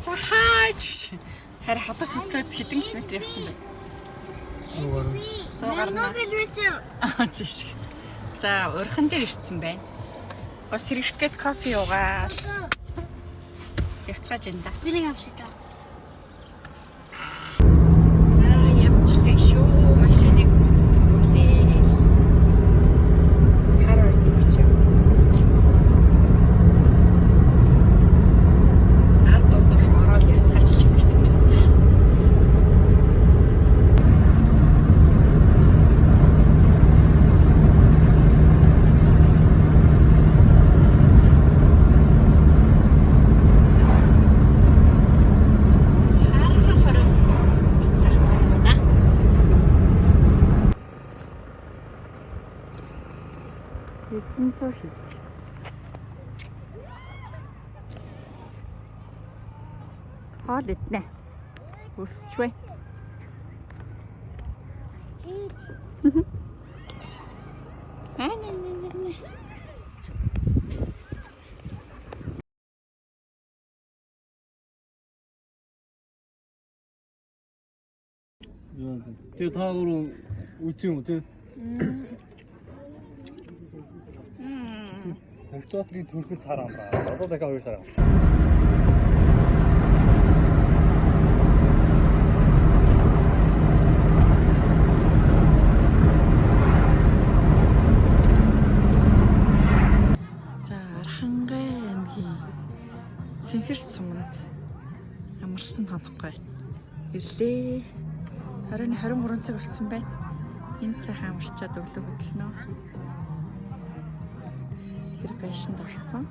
За хаач. Харин хотоос хөтлөөд хэдэн километр явсан бэ? 100 гарна. Зиш. За урхан дээр ирсэн байна. Гоо сэргийхгээд кофе уугаал. Явцгааж энэ да. Би нэг амшиг таа. За явчихлаа шүү. Машиныг үзтгүүлээ. Хараа идчихв. Эрдэнэцүү хоол иднэ. Өсчвэ. Тэгээ та гурав үгүй юм тий. Төвтөтрийн төрхөд цаар амраа. Одоо дахиад 2 сар. За Архангай аймгийн Цэнхэр суманд амарлсан хонохгүй ирлээ. 23 цаг болсон байна. Энэ цайхан амарчаад өглөө хөдлөнө. Тэр байшинд орсон.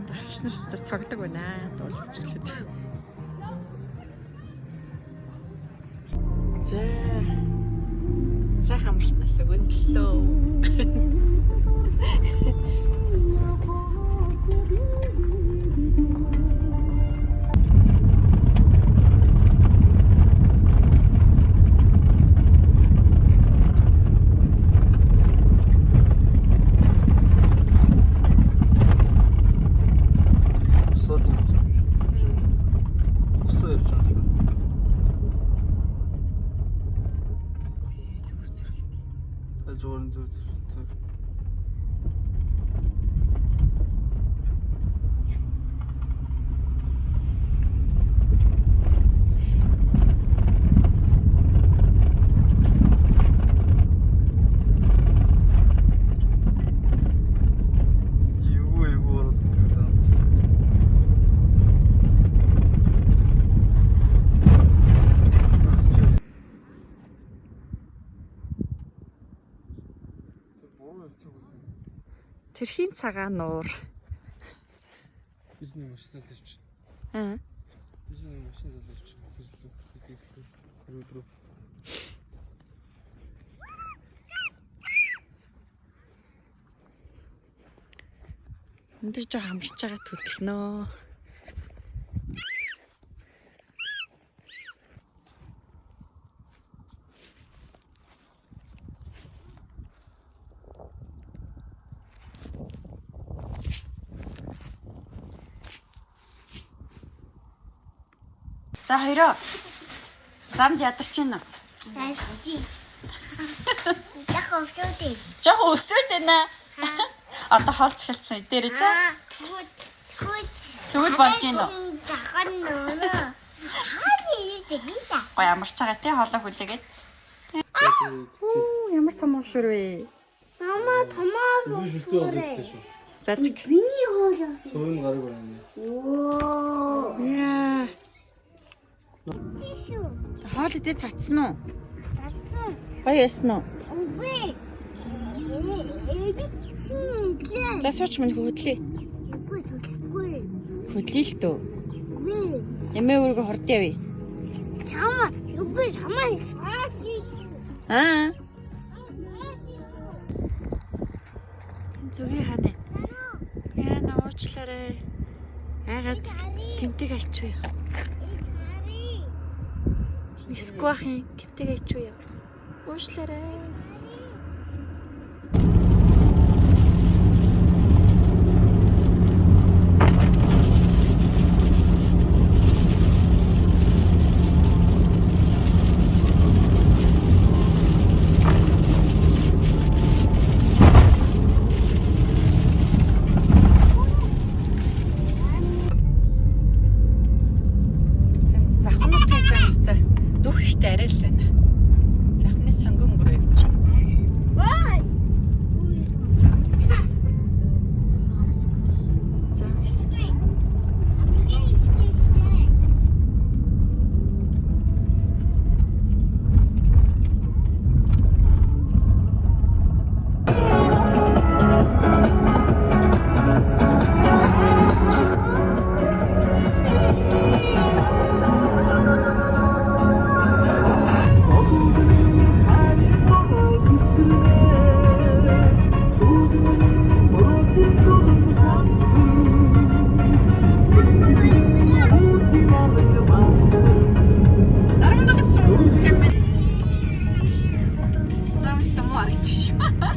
Дагчнарт цоглог байна. Дуулж бүжиглээд. За. Сайхан амарснаас өндлөө. Тэрхийн цагаан нуур. Бизнес машин залж. Бизнес машин залж. Рүү. Энд жоо хамарч байгаа хөдлөнөө. За хоёроо замд ядарч байна уу? Аси. Жахаа өсөөдэй. Жохоо өсөөд байна. Одоо холц хэлсэн дээрээ за. Тэгвэл болж байна уу? Жахаа нөө. Хааны идэгийа. Гой амарч байгаа те хоолой хүлээгээд. Ямар том уушур вэ? Мама томаа. Би шүлтөө болчихсон шүү. За зэг. Миний хоол яасан. Сувын гараг байна. Оо. Яа. Тишүү. Хоол идээ цацсан уу? Татсан. Гоё яасан уу? Үгүй. Эдгээр. За сууч минь хөдлөе. Үгүй. Хөдлөе л дөө. Үгүй. Эмээ өөргө хорд явъя. Чама. Үгүй чама. Фаси. Аа. Зүгийн ханаа. Яа нуучлаарай. Айгаад тэмдэг ачуу. Сквахын тэмдэг ачуу. Уучлаарай. маргач шүү.